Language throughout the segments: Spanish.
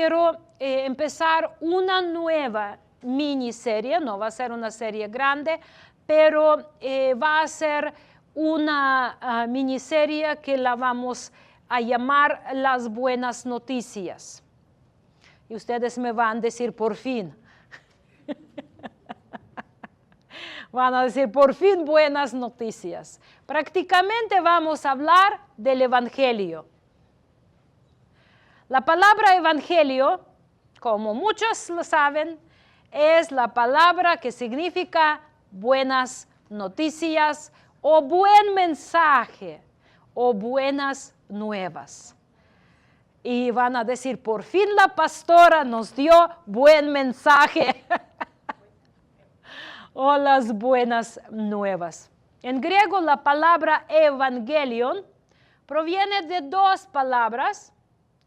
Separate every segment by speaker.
Speaker 1: quiero empezar una nueva miniserie, no va a ser una serie grande, pero va a ser una miniserie que la vamos a llamar Las Buenas Noticias. Y ustedes me van a decir, por fin. Van a decir, por fin, buenas noticias. Prácticamente vamos a hablar del Evangelio. La palabra Evangelio, como muchos lo saben, es la palabra que significa buenas noticias o buen mensaje o buenas nuevas. Y van a decir, por fin la pastora nos dio buen mensaje o las buenas nuevas. En griego la palabra evangelion proviene de dos palabras,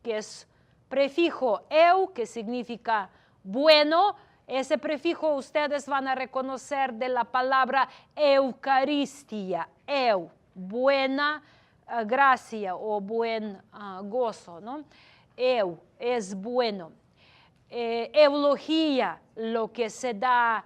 Speaker 1: que es prefijo eu, que significa bueno. Ese prefijo ustedes van a reconocer de la palabra Eucaristía, eu, buena gracia o buen gozo, ¿no? Eu es bueno. Eulogía, lo que se da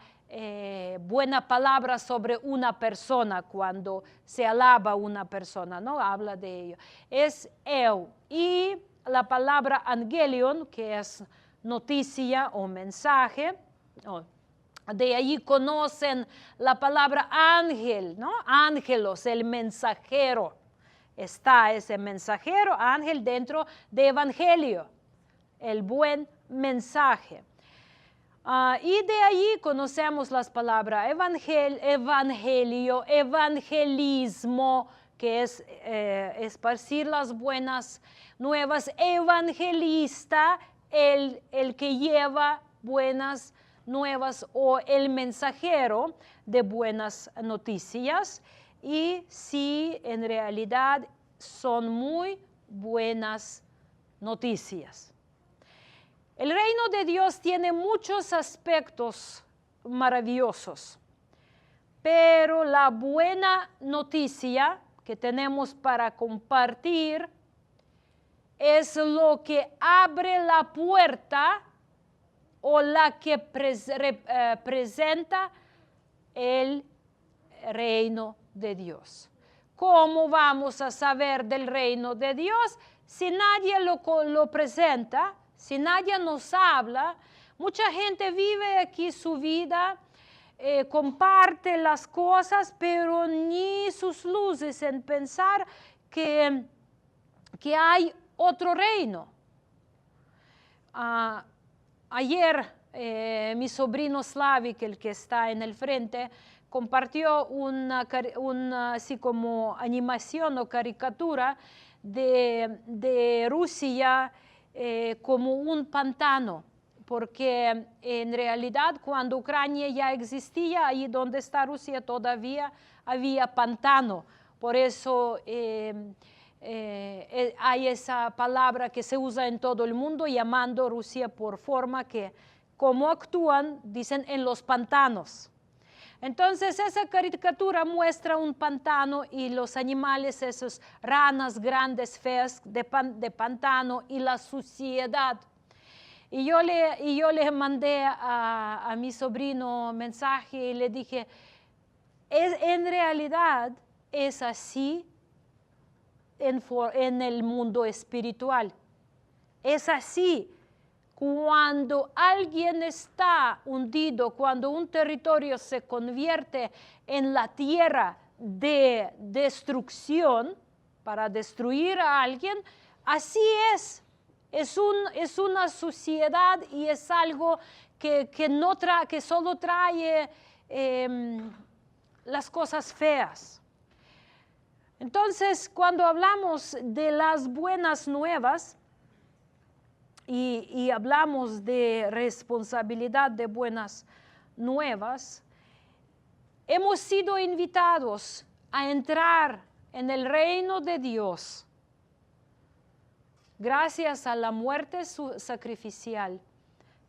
Speaker 1: buena palabra sobre una persona cuando se alaba a una persona, ¿no? Habla de ello. Es eu. Y la palabra angelion, que es noticia o mensaje, de ahí conocen la palabra ángel, ¿no? Ángelos, el mensajero. Está ese mensajero, ángel, dentro de evangelio, el buen mensaje. Y de ahí conocemos las palabras evangelio, evangelismo, que es esparcir las buenas nuevas, evangelista, el que lleva buenas nuevas o el mensajero de buenas noticias. Y sí, en realidad son muy buenas noticias. El reino de Dios tiene muchos aspectos maravillosos, pero la buena noticia que tenemos para compartir es lo que abre la puerta o la que presenta el reino de Dios. ¿Cómo vamos a saber del reino de Dios si nadie lo presenta, si nadie nos habla? Mucha gente vive aquí su vida, comparte las cosas, pero ni sus luces en pensar que hay otro reino. Ayer mi sobrino Slavik, el que está en el frente, compartió una así como animación o caricatura de Rusia como un pantano, porque en realidad cuando Ucrania ya existía, ahí donde está Rusia todavía había pantano. Por eso hay esa palabra que se usa en todo el mundo llamando Rusia por forma que, como actúan, dicen en los pantanos. Entonces esa caricatura muestra un pantano y los animales, esas ranas grandes, feas de pantano y la suciedad. Y yo le mandé a mi sobrino un mensaje y le dije, en realidad es así en el mundo espiritual. Es así. Cuando alguien está hundido, cuando un territorio se convierte en la tierra de destrucción para destruir a alguien, así es. Es una suciedad y es algo que solo trae las cosas feas. Entonces, cuando hablamos de las buenas nuevas, y hablamos de responsabilidad de buenas nuevas, hemos sido invitados a entrar en el reino de Dios gracias a la muerte sacrificial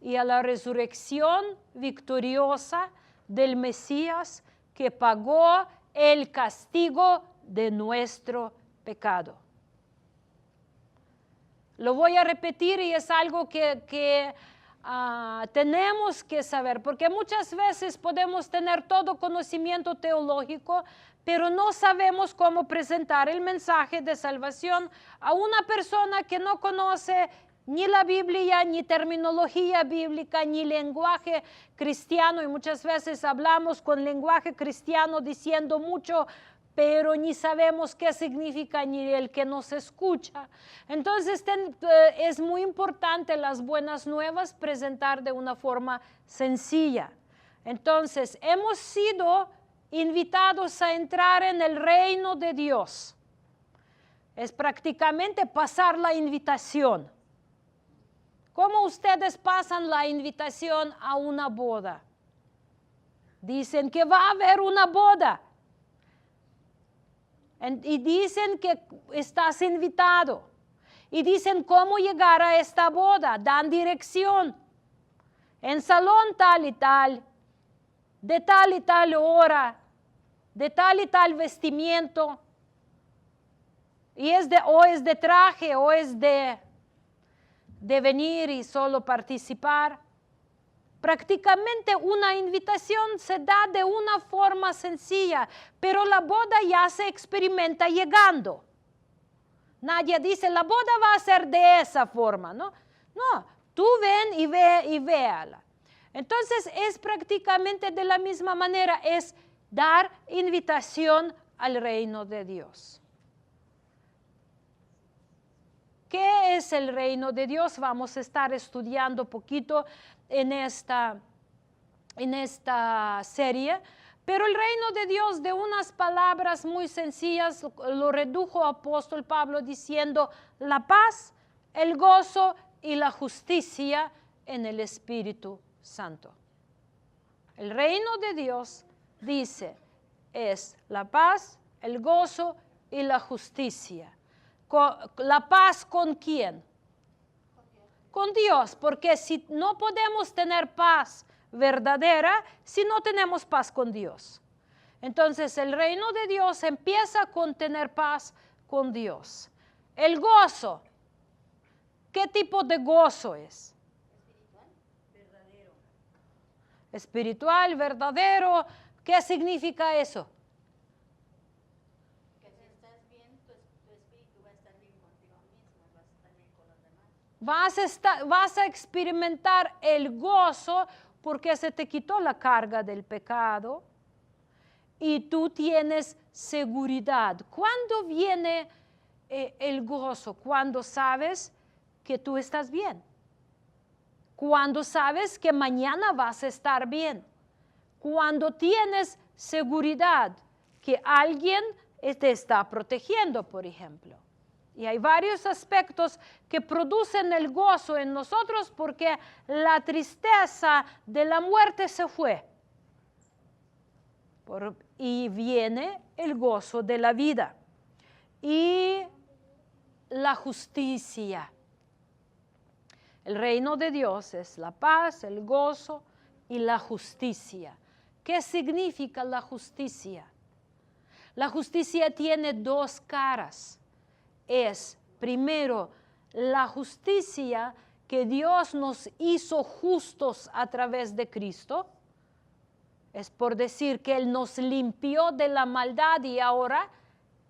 Speaker 1: y a la resurrección victoriosa del Mesías que pagó el castigo de nuestro pecado. Lo voy a repetir y es algo que tenemos que saber, porque muchas veces podemos tener todo conocimiento teológico, pero no sabemos cómo presentar el mensaje de salvación a una persona que no conoce ni la Biblia, ni terminología bíblica, ni lenguaje cristiano, y muchas veces hablamos con lenguaje cristiano diciendo mucho, pero ni sabemos qué significa ni el que nos escucha. Entonces es muy importante las buenas nuevas presentar de una forma sencilla. Entonces hemos sido invitados a entrar en el reino de Dios. Es prácticamente pasar la invitación. ¿Cómo ustedes pasan la invitación a una boda? Dicen que va a haber una boda. Y dicen que estás invitado. Y dicen cómo llegar a esta boda. Dan dirección. En salón tal y tal. De tal y tal hora. De tal y tal vestimiento. Y o es de traje o es de venir y solo participar. Prácticamente una invitación se da de una forma sencilla, pero la boda ya se experimenta llegando. Nadie dice, la boda va a ser de esa forma, ¿no? No, tú ven y véala. Entonces es prácticamente de la misma manera, es dar invitación al reino de Dios. ¿Qué es el reino de Dios? Vamos a estar estudiando poquito en esta serie, pero el reino de Dios de unas palabras muy sencillas lo redujo apóstol Pablo diciendo la paz, el gozo y la justicia en el Espíritu Santo. El reino de Dios, dice, es la paz, el gozo y la justicia. ¿La paz con quién? Con Dios, porque si no podemos tener paz verdadera si no tenemos paz con Dios. Entonces el reino de Dios empieza con tener paz con Dios. El gozo, ¿qué tipo de gozo es?
Speaker 2: Espiritual, verdadero.
Speaker 1: Espiritual, verdadero. ¿Qué significa eso?
Speaker 2: Que si estás bien, tu espíritu va a estar bien contigo mismo, vas a estar bien con los demás.
Speaker 1: Vas a experimentar el gozo porque se te quitó la carga del pecado y tú tienes seguridad. ¿Cuándo viene el gozo? Cuando sabes que tú estás bien. Cuando sabes que mañana vas a estar bien. Cuando tienes seguridad que alguien te está protegiendo, por ejemplo. Y hay varios aspectos que producen el gozo en nosotros porque la tristeza de la muerte se fue. Y viene el gozo de la vida. Y la justicia. El reino de Dios es la paz, el gozo y la justicia. ¿Qué significa la justicia? La justicia tiene dos caras. Es, primero, la justicia que Dios nos hizo justos a través de Cristo. Es por decir que Él nos limpió de la maldad y ahora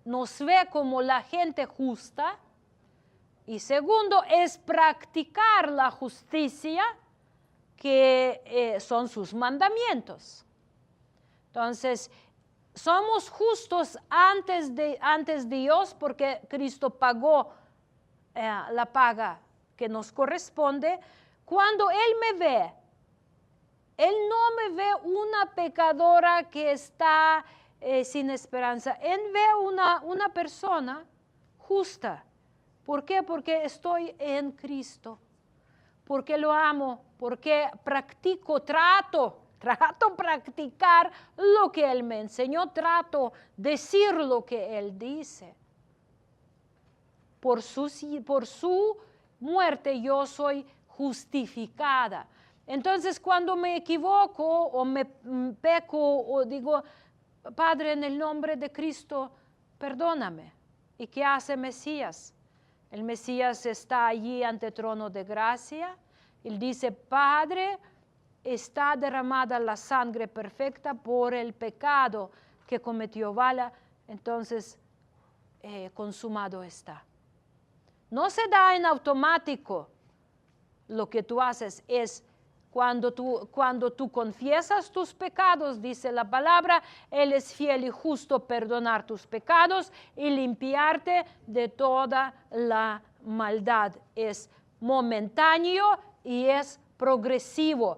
Speaker 1: nos ve como la gente justa. Y segundo, es practicar la justicia que son sus mandamientos. Entonces, somos justos antes de Dios porque Cristo pagó la paga que nos corresponde. Cuando Él me ve, Él no me ve una pecadora que está sin esperanza. Él ve una persona justa. ¿Por qué? Porque estoy en Cristo. Porque lo amo. Porque practico, trato practicar lo que Él me enseñó, trato decir lo que Él dice. Por su muerte yo soy justificada. Entonces cuando me equivoco o me peco o digo, Padre, en el nombre de Cristo, perdóname. ¿Y qué hace Mesías? El Mesías está allí ante el trono de gracia. Él dice, Padre, está derramada la sangre perfecta por el pecado que cometió Bala. Entonces, consumado está. No se da en automático. Lo que tú haces es cuando tú confiesas tus pecados, dice la palabra, Él es fiel y justo perdonar tus pecados y limpiarte de toda la maldad. Es momentáneo y es progresivo.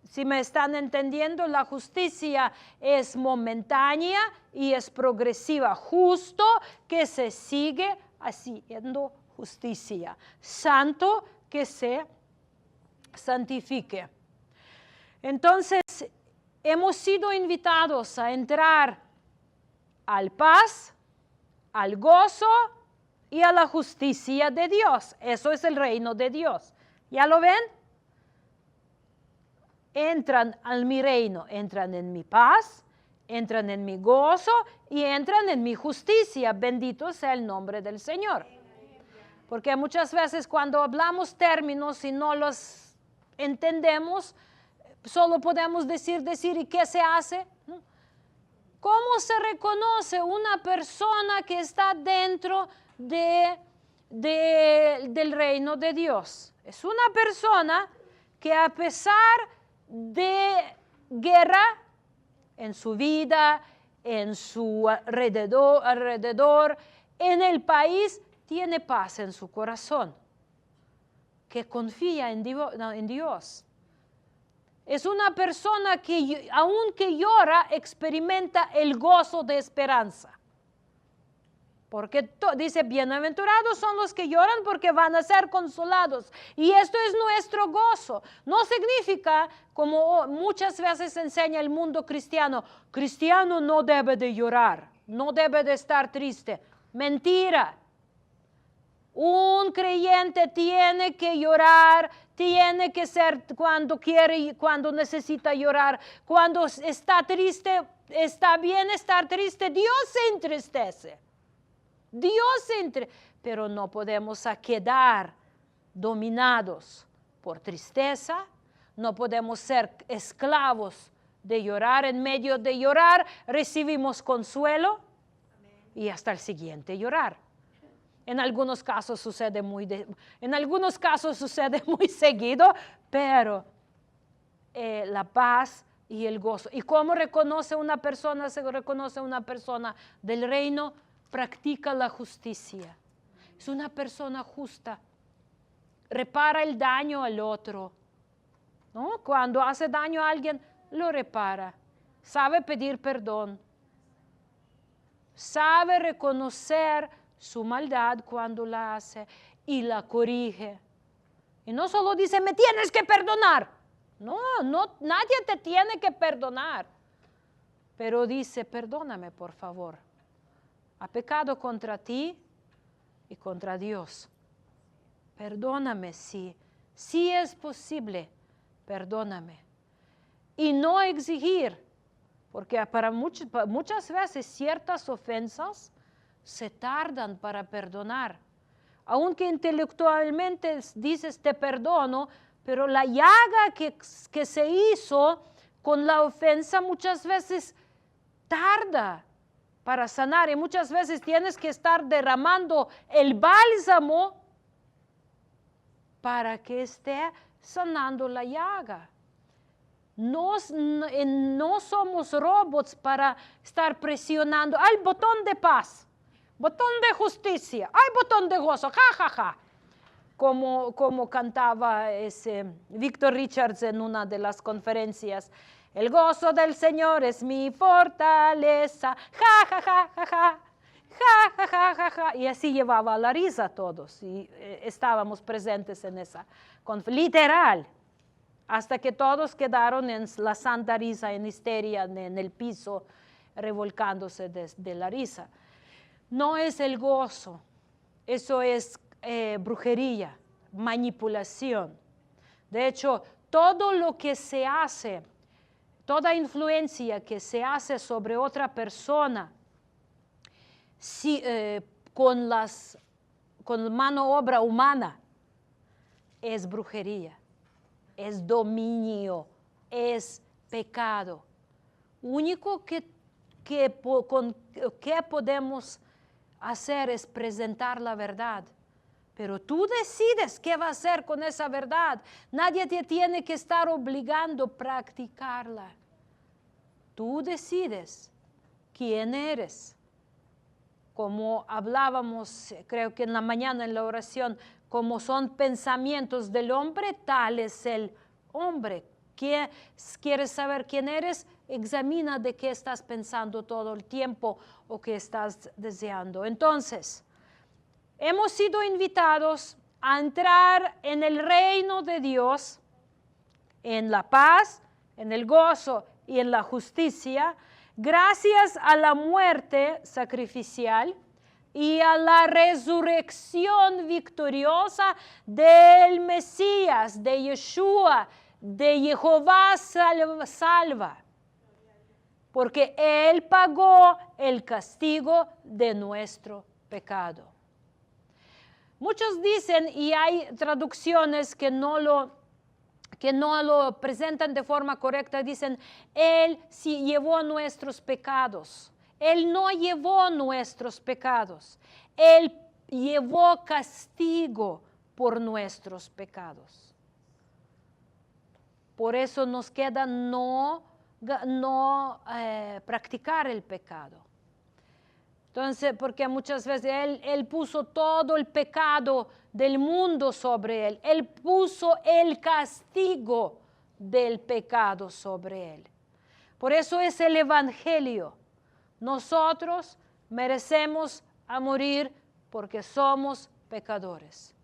Speaker 1: Si me están entendiendo, la justicia es momentánea y es progresiva. Justo que se sigue haciendo justicia. Santo que se santifique. Entonces, hemos sido invitados a entrar al paz, al gozo y a la justicia de Dios. Eso es el reino de Dios. ¿Ya lo ven? Entran a mi reino, entran en mi paz, entran en mi gozo y entran en mi justicia. Bendito sea el nombre del Señor. Porque muchas veces cuando hablamos términos y no los entendemos, solo podemos decir, ¿y qué se hace? ¿Cómo se reconoce una persona que está dentro del reino de Dios? Es una persona que a pesar de guerra en su vida, en su alrededor, en el país, tiene paz en su corazón, que confía en Dios. Es una persona que aunque llora, experimenta el gozo de esperanza. Porque dice, bienaventurados son los que lloran porque van a ser consolados. Y esto es nuestro gozo. No significa, como muchas veces enseña el mundo cristiano no debe de llorar, no debe de estar triste. Mentira. Un creyente tiene que llorar, tiene que ser cuando quiere y cuando necesita llorar. Cuando está triste, está bien estar triste, Dios se entristece. Pero no podemos quedar dominados por tristeza, no podemos ser esclavos de llorar. En medio de llorar recibimos consuelo y hasta el siguiente llorar. En algunos casos sucede muy seguido, pero la paz y el gozo. ¿Y cómo reconoce una persona? Se reconoce una persona del reino, practica la justicia. Es una persona justa. Repara el daño al otro, ¿no? Cuando hace daño a alguien, lo repara. Sabe pedir perdón. Sabe reconocer su maldad cuando la hace y la corrige. Y no solo dice, me tienes que perdonar. No, nadie te tiene que perdonar. Pero dice, perdóname por favor. Ha pecado contra ti y contra Dios. Perdóname si es posible, perdóname. Y no exigir, porque para muchas veces ciertas ofensas se tardan para perdonar. Aunque intelectualmente dices te perdono, pero la llaga que se hizo con la ofensa muchas veces tarda para sanar. Y muchas veces tienes que estar derramando el bálsamo para que esté sanando la llaga. No somos robots para estar presionando al botón de paz. Botón de justicia, ¡ay, botón de gozo! ¡Ja, ja, ja! Como cantaba Victor Richards en una de las conferencias. El gozo del Señor es mi fortaleza. ¡Ja, ja, ja, ja, ja! ¡Ja, ja, ja, ja, ja! Y así llevaba la risa a todos. Y estábamos presentes en esa literal. Hasta que todos quedaron en la santa risa, en histeria, en el piso, revolcándose de la risa. No es el gozo, eso es brujería, manipulación. De hecho, todo lo que se hace, toda influencia que se hace sobre otra persona, con mano obra humana, es brujería, es dominio, es pecado. Único que podemos hacer es presentar la verdad. Pero tú decides qué va a hacer con esa verdad. Nadie te tiene que estar obligando a practicarla. Tú decides quién eres. Como hablábamos, creo que en la mañana en la oración, como son pensamientos del hombre, tal es el hombre. ¿Quieres saber quién eres? Examina de qué estás pensando todo el tiempo o qué estás deseando. Entonces, hemos sido invitados a entrar en el reino de Dios, en la paz, en el gozo y en la justicia, gracias a la muerte sacrificial y a la resurrección victoriosa del Mesías, de Yeshua, de Jehová salva. Porque Él pagó el castigo de nuestro pecado. Muchos dicen, y hay traducciones que no lo presentan de forma correcta, dicen, Él sí llevó nuestros pecados. Él no llevó nuestros pecados. Él llevó castigo por nuestros pecados. Por eso nos queda no practicar el pecado. Entonces, porque muchas veces él puso todo el pecado del mundo sobre él. Él puso el castigo del pecado sobre él. Por eso es el evangelio. Nosotros merecemos a morir porque somos pecadores.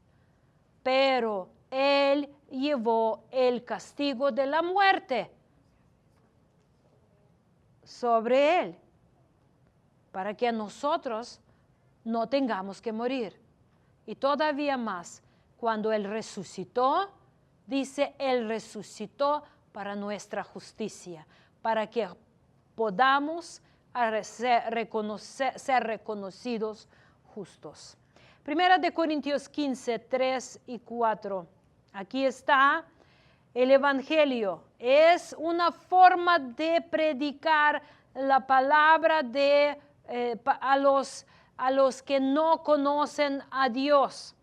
Speaker 1: Pero él llevó el castigo de la muerte sobre él, para que nosotros no tengamos que morir. Y todavía más, cuando Él resucitó, dice, Él resucitó para nuestra justicia, para que podamos ser reconocidos justos. Primera de Corintios 15, 3 y 4. Aquí está el Evangelio. Es una forma de predicar la palabra a los que no conocen a Dios.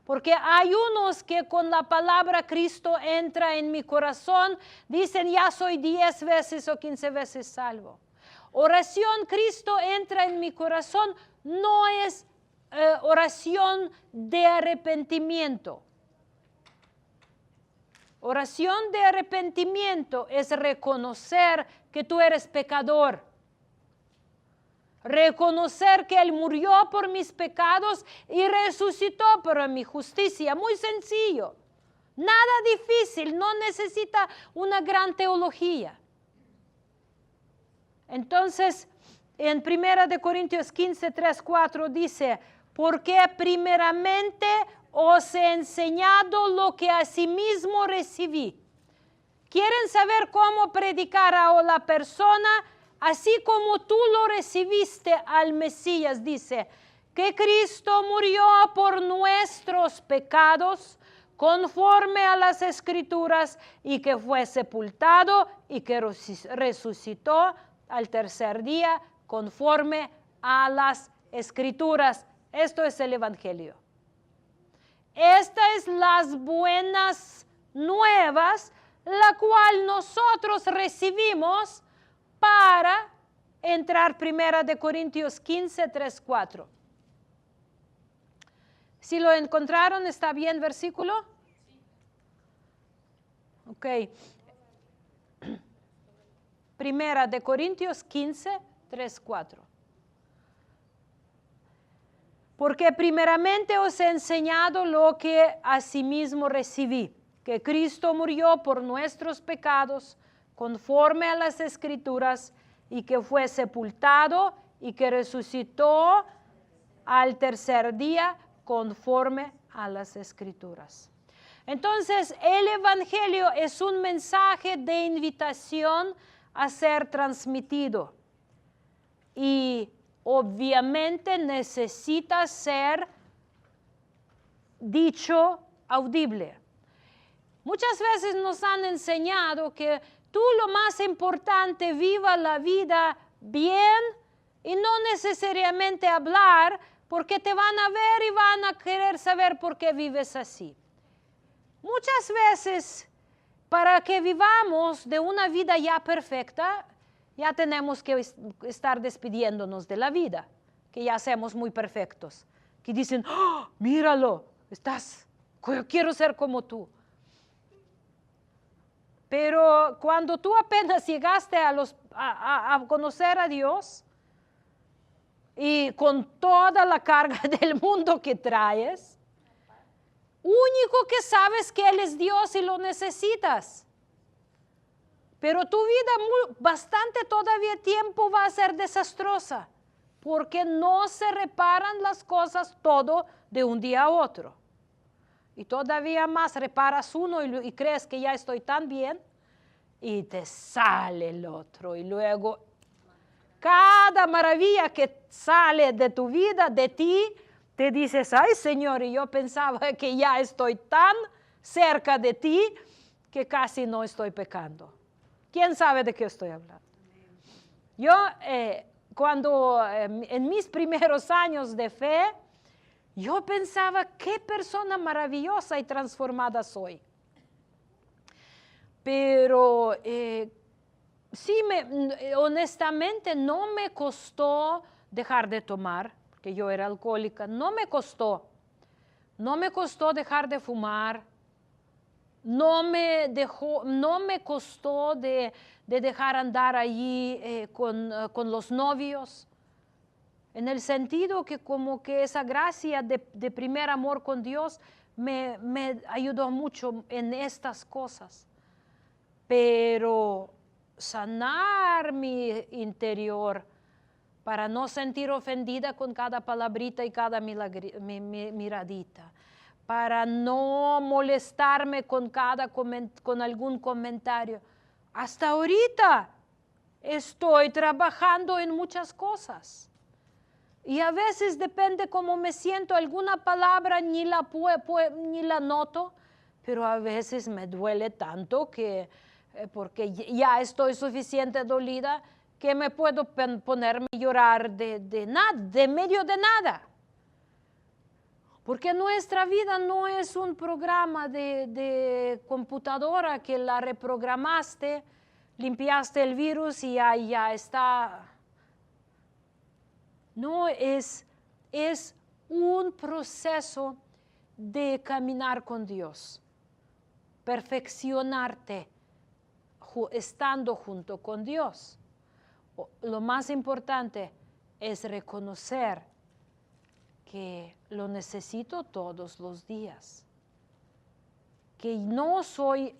Speaker 1: Porque hay unos que con la palabra Cristo entra en mi corazón, dicen ya soy 10 veces o 15 veces salvo. Oración Cristo entra en mi corazón no es oración de arrepentimiento. Oración de arrepentimiento es reconocer que tú eres pecador. Reconocer que Él murió por mis pecados y resucitó por mi justicia. Muy sencillo. Nada difícil, no necesita una gran teología. Entonces, en 1 Corintios 15, 3, 4 dice, porque primeramente os he enseñado lo que asimismo recibí. ¿Quieren saber cómo predicar a la persona? Así como tú lo recibiste al Mesías, dice, que Cristo murió por nuestros pecados, conforme a las Escrituras, y que fue sepultado y que resucitó al tercer día, conforme a las Escrituras. Esto es el Evangelio. Estas es las buenas nuevas, la cual nosotros recibimos para entrar 1 Corintios 15, 3, 4. Si lo encontraron, ¿está bien versículo? Ok. 1 Corintios 15, 3, 4. Porque primeramente os he enseñado lo que asimismo recibí, que Cristo murió por nuestros pecados, conforme a las Escrituras, y que fue sepultado y que resucitó al tercer día, conforme a las Escrituras. Entonces, el Evangelio es un mensaje de invitación a ser transmitido. Y obviamente necesita ser dicho audible. Muchas veces nos han enseñado que tú lo más importante, viva la vida bien y no necesariamente hablar, porque te van a ver y van a querer saber por qué vives así. Muchas veces, para que vivamos de una vida ya perfecta, ya tenemos que estar despidiéndonos de la vida, que ya seamos muy perfectos. Que dicen, ¡oh, míralo, quiero ser como tú! Pero cuando tú apenas llegaste a conocer a Dios, y con toda la carga del mundo que traes, único que sabes que Él es Dios y lo necesitas. Pero tu vida bastante todavía tiempo va a ser desastrosa, porque no se reparan las cosas todo de un día a otro. Y todavía más reparas uno y crees que ya estoy tan bien, y te sale el otro. Y luego cada maravilla que sale de tu vida, de ti, te dices, ay Señor, y yo pensaba que ya estoy tan cerca de ti que casi no estoy pecando. ¿Quién sabe de qué estoy hablando? Yo, cuando en mis primeros años de fe, yo pensaba, qué persona maravillosa y transformada soy. Pero sí, honestamente no me costó dejar de tomar, porque yo era alcohólica, no me costó dejar de fumar, no me costó de dejar andar allí con los novios, en el sentido que como que esa gracia de primer amor con Dios me ayudó mucho en estas cosas. Pero sanar mi interior para no sentir ofendida con cada palabrita y cada miradita, para no molestarme con algún comentario. Hasta ahorita estoy trabajando en muchas cosas. Y a veces depende cómo me siento, alguna palabra ni la noto, pero a veces me duele tanto que porque ya estoy suficiente dolida que me puedo ponerme a llorar de nada, de medio de nada. Porque nuestra vida no es un programa de computadora que la reprogramaste, limpiaste el virus y ya está. No, es un proceso de caminar con Dios, perfeccionarte estando junto con Dios. Lo más importante es reconocer que lo necesito todos los días. Que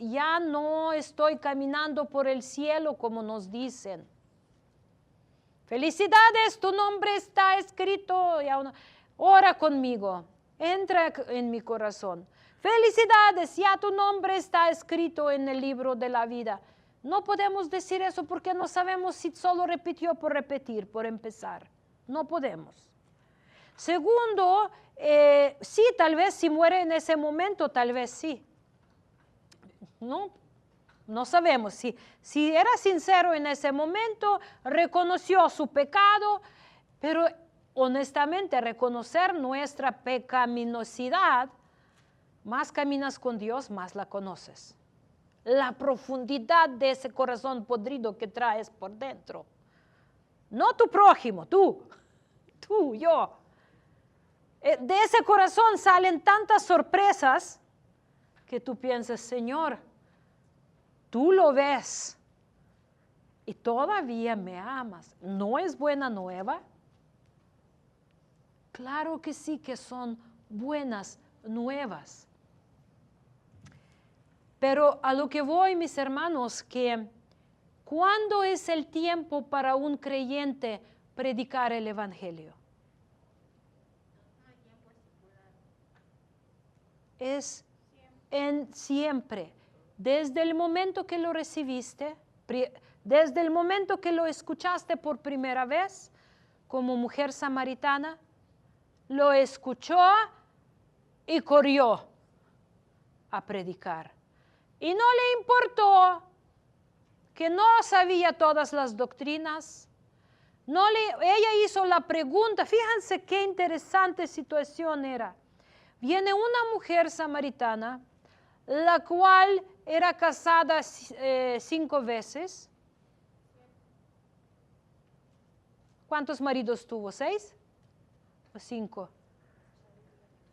Speaker 1: ya no estoy caminando por el cielo como nos dicen. Felicidades, tu nombre está escrito. Ora conmigo, entra en mi corazón. Felicidades, ya tu nombre está escrito en el libro de la vida. No podemos decir eso porque no sabemos si solo repitió por repetir, por empezar. No podemos. Segundo, sí, tal vez si muere en ese momento, tal vez sí. No sabemos. Si era sincero en ese momento, reconoció su pecado, pero honestamente reconocer nuestra pecaminosidad, más caminas con Dios, más la conoces. La profundidad de ese corazón podrido que traes por dentro. No tu prójimo, tú, yo. De ese corazón salen tantas sorpresas que tú piensas, Señor, tú lo ves y todavía me amas. ¿No es buena nueva? Claro que sí que son buenas nuevas. Pero a lo que voy, mis hermanos, que ¿cuándo es el tiempo para un creyente predicar el Evangelio? Es siempre. Desde el momento que lo recibiste, desde el momento que lo escuchaste por primera vez, como mujer samaritana, lo escuchó y corrió a predicar. Y no le importó que no sabía todas las doctrinas. Ella hizo la pregunta, fíjense qué interesante situación era. Viene una mujer samaritana, la cual era casada 5 veces. ¿Cuántos maridos tuvo? 6 o 5?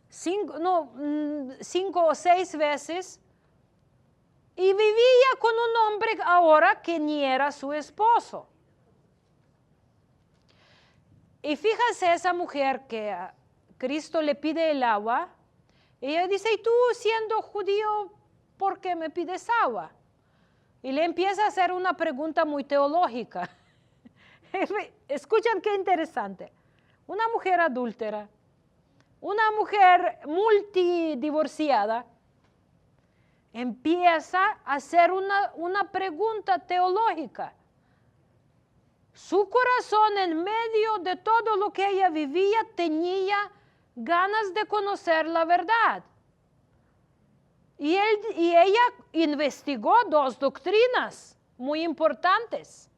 Speaker 1: 5 o 6 veces. Y vivía con un hombre ahora que ni era su esposo. Y fíjese esa mujer que a Cristo le pide el agua. Ella dice, ¿y tú siendo judío, por qué me pides agua? Y le empieza a hacer una pregunta muy teológica. Escuchan qué interesante. Una mujer adúltera, una mujer multidivorciada, empieza a hacer una pregunta teológica. Su corazón, en medio de todo lo que ella vivía, tenía ganas de conocer la verdad. Y ella investigó 2 doctrinas muy importantes.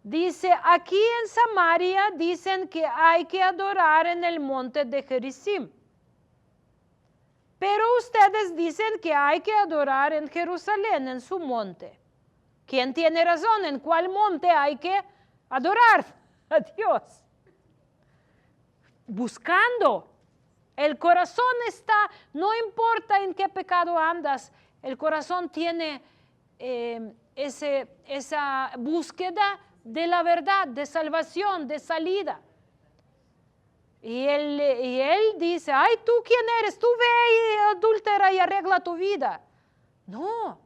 Speaker 1: Dice, aquí en Samaria dicen que hay que adorar en el monte de Gerizim. Pero ustedes dicen que hay que adorar en Jerusalén, en su monte. ¿Quién tiene razón? ¿En cuál monte hay que adorar a Dios? Buscando. El corazón está, no importa en qué pecado andas, el corazón tiene esa búsqueda de la verdad, de salvación, de salida. Y él dice, ay, ¿tú quién eres? Tú ve y adúltera y arregla tu vida. No.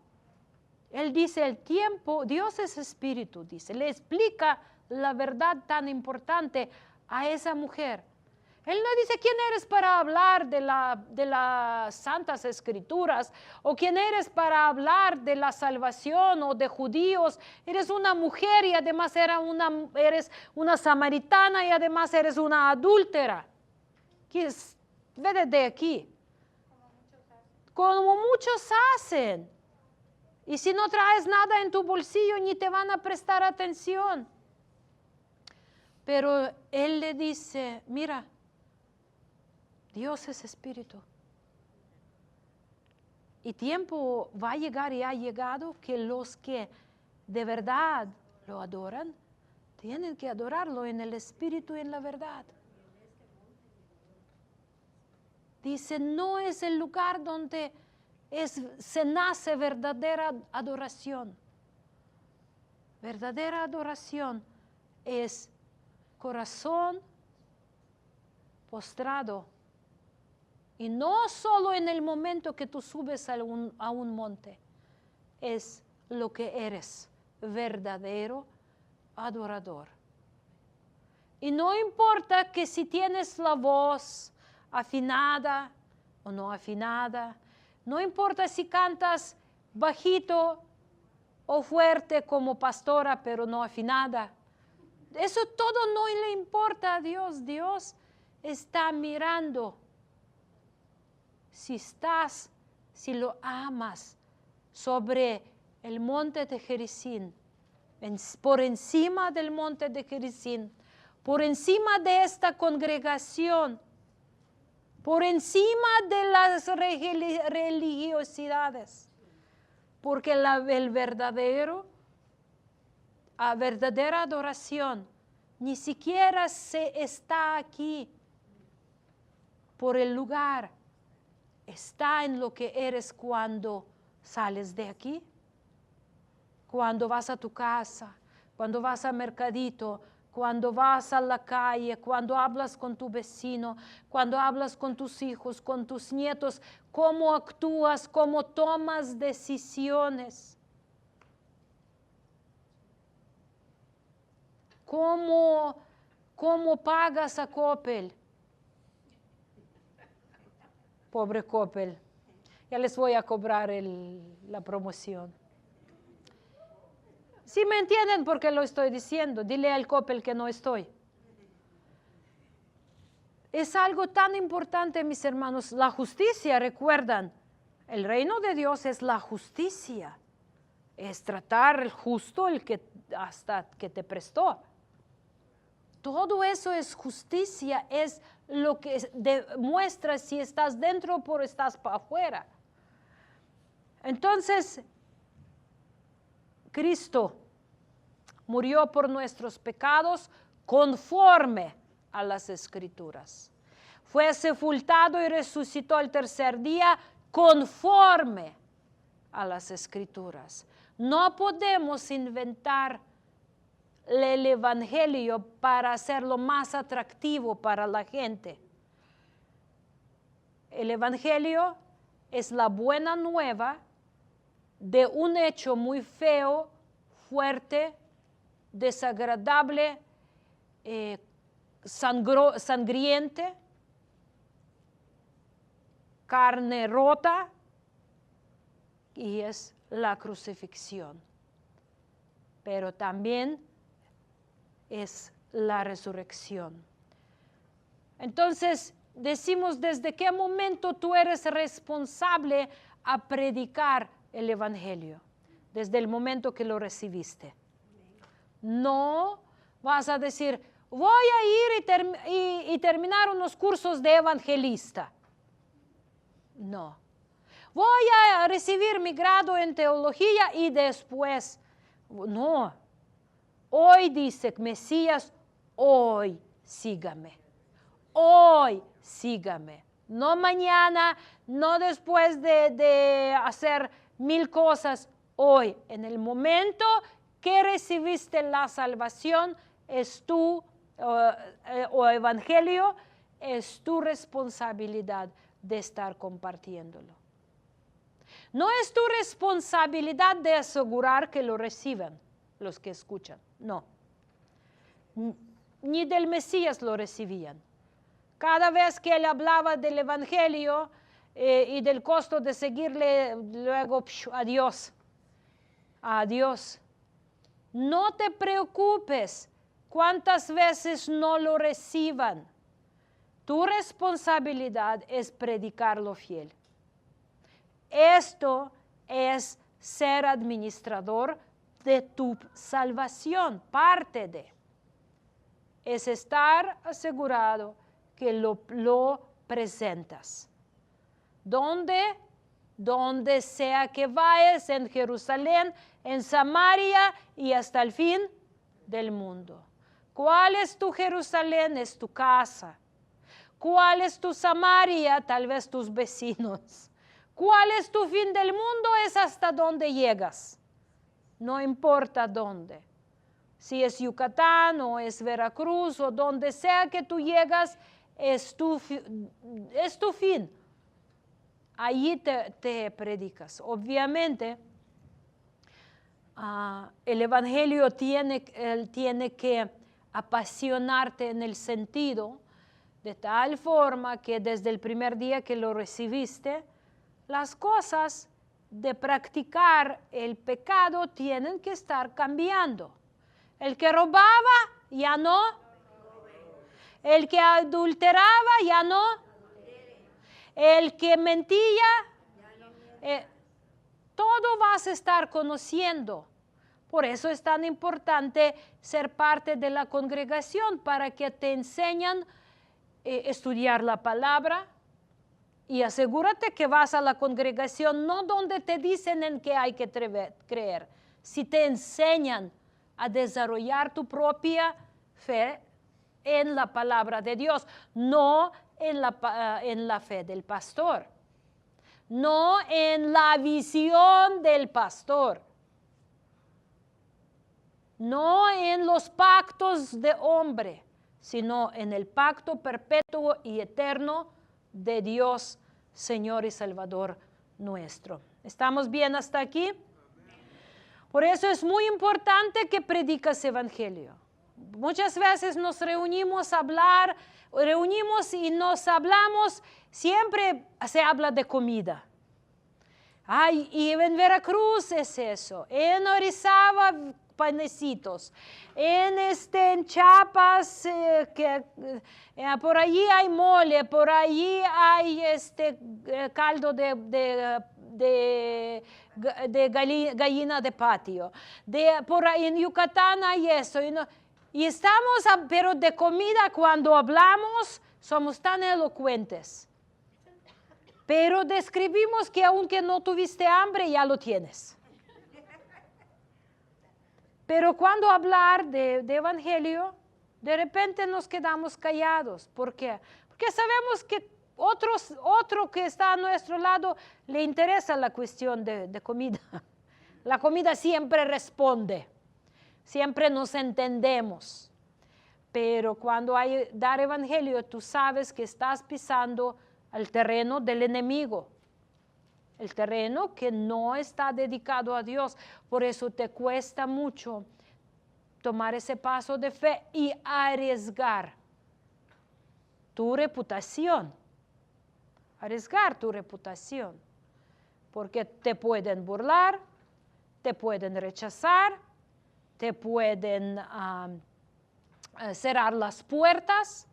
Speaker 1: Él dice, el tiempo, Dios es espíritu, dice. Le explica la verdad tan importante a esa mujer. Él no dice, ¿quién eres para hablar de las santas escrituras? ¿O quién eres para hablar de la salvación o de judíos? Eres una mujer y además eres una samaritana y además eres una adúltera. Vete de aquí. Como muchos hacen. Y si no traes nada en tu bolsillo, ni te van a prestar atención. Pero él le dice, mira, Dios es espíritu. Y tiempo va a llegar y ha llegado que los que de verdad lo adoran, tienen que adorarlo en el espíritu y en la verdad. Dice, no es el lugar donde se nace verdadera adoración. Verdadera adoración es corazón postrado. Y no solo en el momento que tú subes a un monte, es lo que eres, verdadero adorador. Y no importa que si tienes la voz afinada o no afinada, no importa si cantas bajito o fuerte como pastora, pero no afinada. Eso todo no le importa a Dios. Dios está mirando si lo amas sobre el monte de Gerizim, por encima del monte de Gerizim, por encima de esta congregación, por encima de las religiosidades, porque la verdadera adoración ni siquiera se está aquí por el lugar, está en lo que eres cuando sales de aquí, cuando vas a tu casa, cuando vas al mercadito, cuando vas a la calle, cuando hablas con tu vecino, cuando hablas con tus hijos, con tus nietos, cómo actúas, cómo tomas decisiones, cómo pagas a Coppel. Pobre Coppel, ya les voy a cobrar la promoción. ¿Sí me entienden por qué lo estoy diciendo? Dile al Coppel que no estoy. es algo tan importante, mis hermanos. La justicia, recuerdan, el reino de Dios es la justicia. Es tratar el justo, el que hasta que te prestó. Todo eso es justicia, es lo que demuestra si estás dentro o estás para afuera. Entonces, Cristo murió por nuestros pecados conforme a las Escrituras. Fue sepultado y resucitó el tercer día conforme a las Escrituras. No podemos inventar el Evangelio para hacerlo más atractivo para la gente. El Evangelio es la buena nueva de un hecho muy feo, fuerte, desagradable, sangriente, carne rota, y es la crucifixión. Pero también es la resurrección. Entonces, decimos, ¿desde qué momento tú eres responsable a predicar el Evangelio? Desde el momento que lo recibiste. No vas a decir, voy a ir y terminar unos cursos de evangelista. No. Voy a recibir mi grado en teología y después. No. Hoy dice Mesías, hoy sígame. Hoy sígame. No mañana, no después de hacer 1000 cosas. Hoy, en el momento que recibiste la salvación, es tu o evangelio, es tu responsabilidad de estar compartiéndolo. No es tu responsabilidad de asegurar que lo reciban los que escuchan, no. Ni del Mesías lo recibían. Cada vez que él hablaba del evangelio y del costo de seguirle, luego, adiós, adiós. No te preocupes cuántas veces no lo reciban. Tu responsabilidad es predicarlo fiel. Esto es ser administrador de tu salvación, parte de. Es estar asegurado que lo presentas. Donde sea que vayas, en Jerusalén, en Samaria y hasta el fin del mundo. ¿Cuál es tu Jerusalén? Es tu casa. ¿Cuál es tu Samaria? Tal vez tus vecinos. ¿Cuál es tu fin del mundo? Es hasta donde llegas. No importa dónde. Si es Yucatán o es Veracruz o donde sea que tú llegas, es tu fin. Allí te predicas. Obviamente, el Evangelio tiene que apasionarte en el sentido de tal forma que desde el primer día que lo recibiste, las cosas de practicar el pecado tienen que estar cambiando. El que robaba, ya no. El que adulteraba, ya no. El que mentía, todo vas a estar conociendo. Por eso es tan importante ser parte de la congregación, para que te enseñan estudiar la palabra. Y asegúrate que vas a la congregación, no donde te dicen en qué hay que creer. Si te enseñan a desarrollar tu propia fe en la palabra de Dios, no en la fe del pastor, no en la visión del pastor, no en los pactos de hombre, sino en el pacto perpetuo y eterno de Dios, Señor y Salvador nuestro. ¿Estamos bien hasta aquí? Por eso es muy importante que predicas evangelio. Muchas veces nos reunimos y nos hablamos, siempre se habla de comida. Ay, y en Veracruz es eso, en Orizaba panecitos. En Chiapas, por allí hay mole, por allí hay caldo de gallina de patio. Por ahí en Yucatán hay eso. Y estamos, pero de comida cuando hablamos, somos tan elocuentes. Pero describimos que aunque no tuviste hambre, ya lo tienes. Pero cuando hablar de evangelio, de repente nos quedamos callados. ¿Por qué? Porque sabemos que otro que está a nuestro lado le interesa la cuestión de comida. La comida siempre responde. Siempre nos entendemos. Pero cuando hay dar evangelio, tú sabes que estás pisando el terreno del enemigo. El terreno que no está dedicado a Dios. Por eso te cuesta mucho tomar ese paso de fe y arriesgar tu reputación. Arriesgar tu reputación. Porque te pueden burlar, te pueden rechazar, te pueden cerrar las puertas,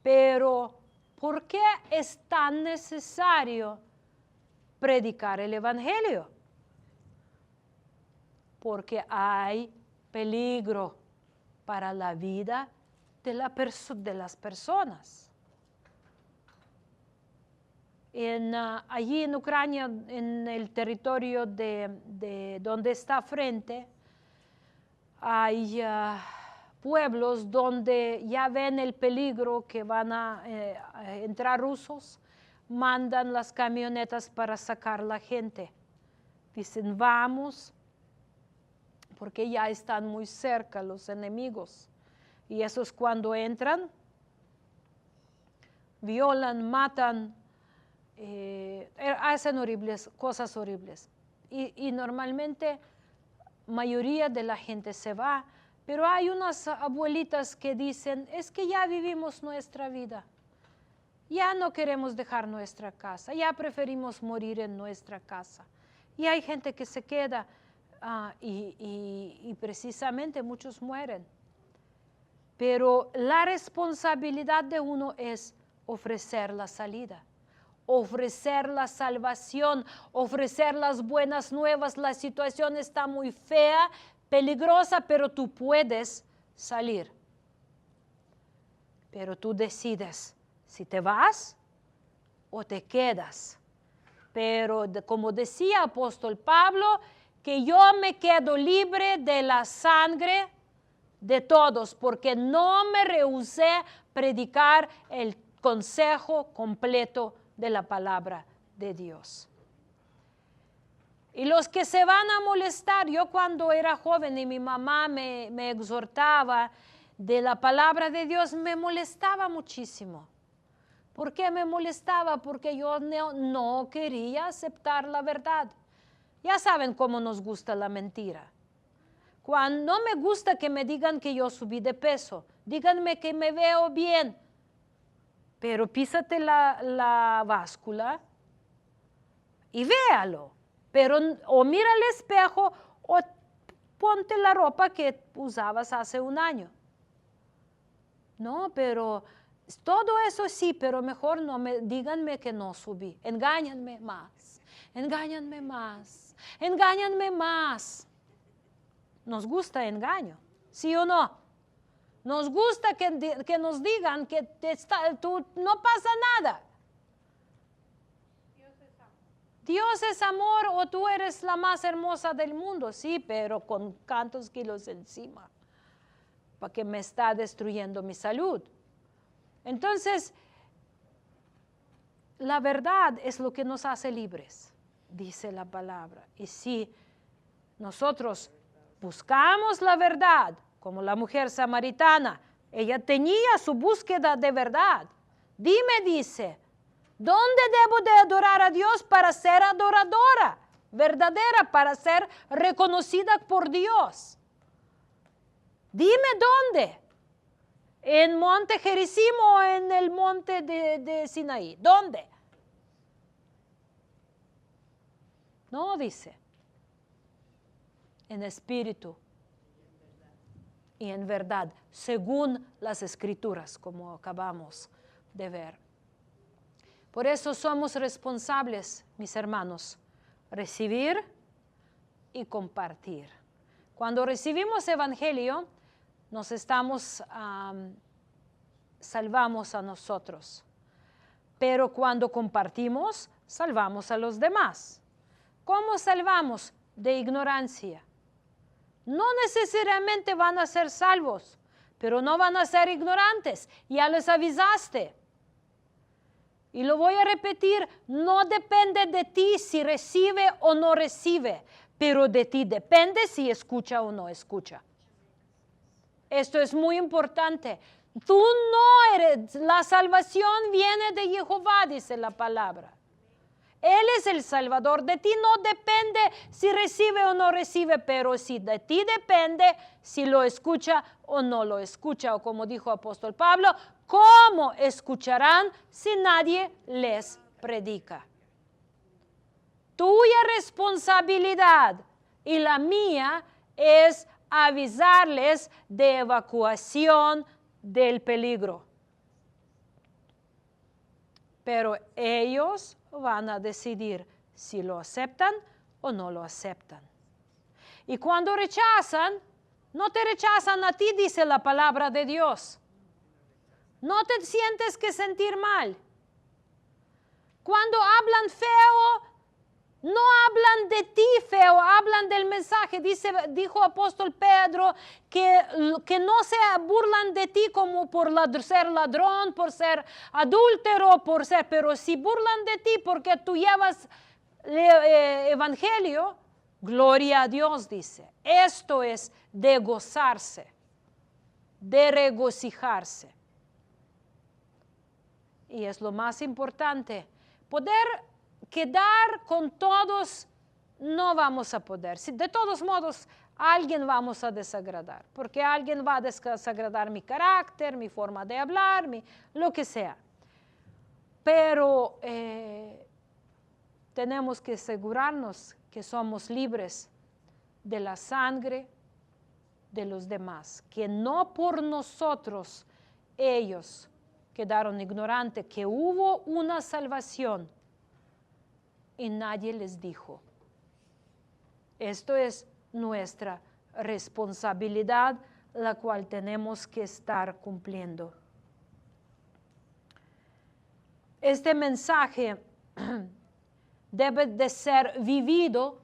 Speaker 1: pero ¿por qué es tan necesario predicar el evangelio? Porque hay peligro para la vida de las personas. Allí en Ucrania, en el territorio de donde está frente, hay pueblos donde ya ven el peligro que van a entrar rusos, mandan las camionetas para sacar la gente. Dicen, vamos, porque ya están muy cerca los enemigos. Y eso es cuando entran, violan, matan, hacen cosas horribles. Y normalmente mayoría de la gente se va, pero hay unas abuelitas que dicen, es que ya vivimos nuestra vida, ya no queremos dejar nuestra casa, ya preferimos morir en nuestra casa. Y hay gente que se queda y precisamente muchos mueren. Pero la responsabilidad de uno es ofrecer la salida, ofrecer la salvación, ofrecer las buenas nuevas. La situación está muy fea, peligrosa, pero tú puedes salir. Pero tú decides si te vas o te quedas. Pero como decía apóstol Pablo, que yo me quedo libre de la sangre de todos, porque no me rehusé predicar el consejo completo de la palabra de Dios. Y los que se van a molestar, yo cuando era joven y mi mamá me exhortaba de la palabra de Dios, me molestaba muchísimo. ¿Por qué me molestaba? Porque yo no quería aceptar la verdad. Ya saben cómo nos gusta la mentira. Cuando no me gusta que me digan que yo subí de peso, díganme que me veo bien, pero písate la báscula y véalo. Pero o mira al espejo o ponte la ropa que usabas hace un año. No, pero todo eso sí, pero mejor no díganme que no subí. Engáñenme más, engáñenme más, engáñenme más. Nos gusta engaño, ¿sí o no? Nos gusta que nos digan que tú no pasa nada. Dios es amor o tú eres la más hermosa del mundo, sí, pero con tantos kilos encima, para que me está destruyendo mi salud. Entonces, la verdad es lo que nos hace libres, dice la palabra. Y si nosotros buscamos la verdad, como la mujer samaritana, ella tenía su búsqueda de verdad. Dime, dice, ¿dónde debo de adorar a Dios para ser adoradora verdadera, para ser reconocida por Dios? Dime dónde. ¿En Monte Gerizim o en el monte de Sinaí? ¿Dónde? No, dice. En espíritu y en verdad, según las Escrituras, como acabamos de ver. Por eso somos responsables, mis hermanos, recibir y compartir. Cuando recibimos evangelio, nos salvamos a nosotros. Pero cuando compartimos, salvamos a los demás. ¿Cómo salvamos? De ignorancia. No necesariamente van a ser salvos, pero no van a ser ignorantes. Ya les avisaste. Y lo voy a repetir, no depende de ti si recibe o no recibe, pero de ti depende si escucha o no escucha. Esto es muy importante. Tú no eres, la salvación viene de Jehová, dice la palabra. Él es el Salvador. De ti no depende si recibe o no recibe, pero sí de ti depende si lo escucha o no lo escucha. O como dijo apóstol Pablo, ¿cómo escucharán si nadie les predica? Tuya responsabilidad y la mía es avisarles de evacuación del peligro. Pero ellos van a decidir si lo aceptan o no lo aceptan. Y cuando rechazan, no te rechazan a ti, dice la palabra de Dios. No te sientes que sentir mal. Cuando hablan feo, no hablan de ti feo, hablan del mensaje. Dijo apóstol Pedro que no se burlan de ti como por ser ladrón, por ser adúltero, pero si burlan de ti porque tú llevas evangelio, gloria a Dios, dice. Esto es de gozarse, de regocijarse. Y es lo más importante, poder quedar con todos, no vamos a poder. De todos modos, a alguien vamos a desagradar, porque alguien va a desagradar mi carácter, mi forma de hablar, lo que sea. Pero tenemos que asegurarnos que somos libres de la sangre de los demás, que no por nosotros ellos quedaron ignorantes, que hubo una salvación y nadie les dijo. Esto es nuestra responsabilidad, la cual tenemos que estar cumpliendo. Este mensaje debe de ser vivido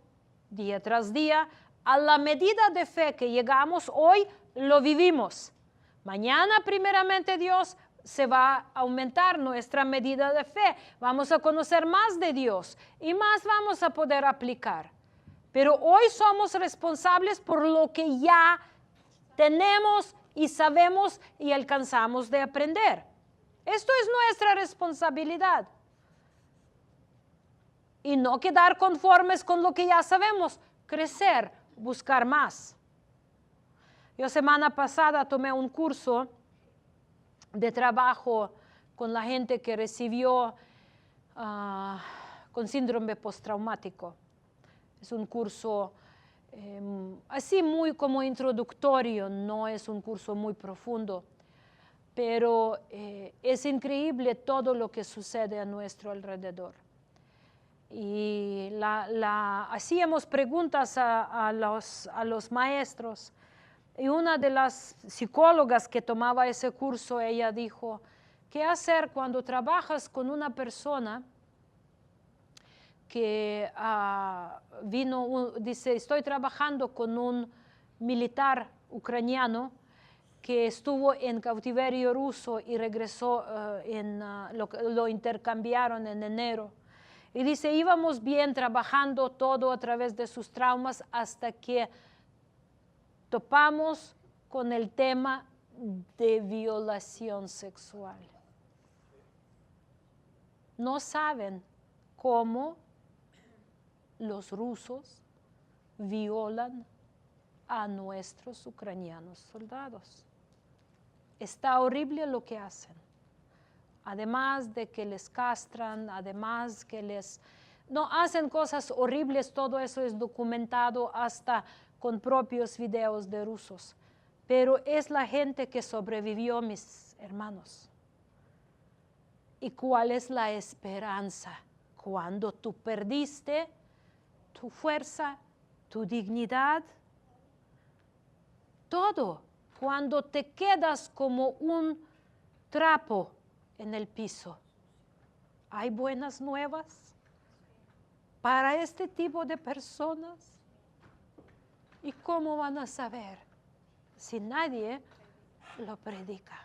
Speaker 1: día tras día. A la medida de fe que llegamos hoy, lo vivimos. Mañana, primeramente Dios, se va a aumentar nuestra medida de fe. Vamos a conocer más de Dios y más vamos a poder aplicar. Pero hoy somos responsables por lo que ya tenemos y sabemos y alcanzamos de aprender. Esto es nuestra responsabilidad. Y no quedar conformes con lo que ya sabemos, crecer, buscar más. Yo semana pasada tomé un curso de trabajo con la gente que recibió con síndrome postraumático. Es un curso así muy como introductorio, no es un curso muy profundo, pero es increíble todo lo que sucede a nuestro alrededor. Y hacíamos preguntas a los maestros. Y una de las psicólogas que tomaba ese curso, ella dijo, ¿qué hacer cuando trabajas con una persona que dice, estoy trabajando con un militar ucraniano que estuvo en cautiverio ruso y regresó, lo intercambiaron en enero. Y dice, íbamos bien trabajando todo a través de sus traumas hasta que topamos con el tema de violación sexual. No saben cómo los rusos violan a nuestros ucranianos soldados. Está horrible lo que hacen. Además de que les castran, además que no hacen cosas horribles, todo eso es documentado hasta con propios videos de rusos. pero es la gente que sobrevivió, mis hermanos. ¿Y cuál es la esperanza? Cuando tú perdiste tu fuerza, tu dignidad, todo, cuando te quedas como un trapo en el piso. ¿Hay buenas nuevas para este tipo de personas? ¿Y cómo van a saber si nadie lo predica?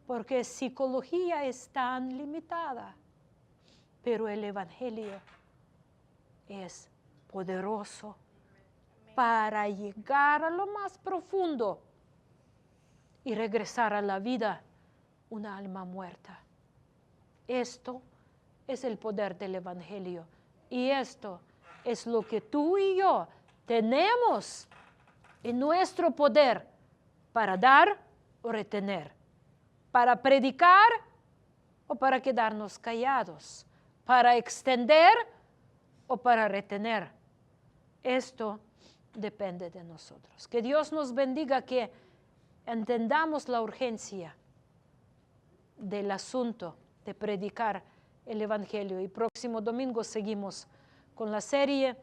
Speaker 1: Porque psicología es tan limitada, pero el Evangelio es poderoso para llegar a lo más profundo y regresar a la vida una alma muerta. Esto es el poder del Evangelio y esto es lo que tú y yo tenemos en nuestro poder para dar o retener, para predicar o para quedarnos callados, para extender o para retener. Esto depende de nosotros. Que Dios nos bendiga, que entendamos la urgencia del asunto de predicar el Evangelio. Y próximo domingo seguimos con la serie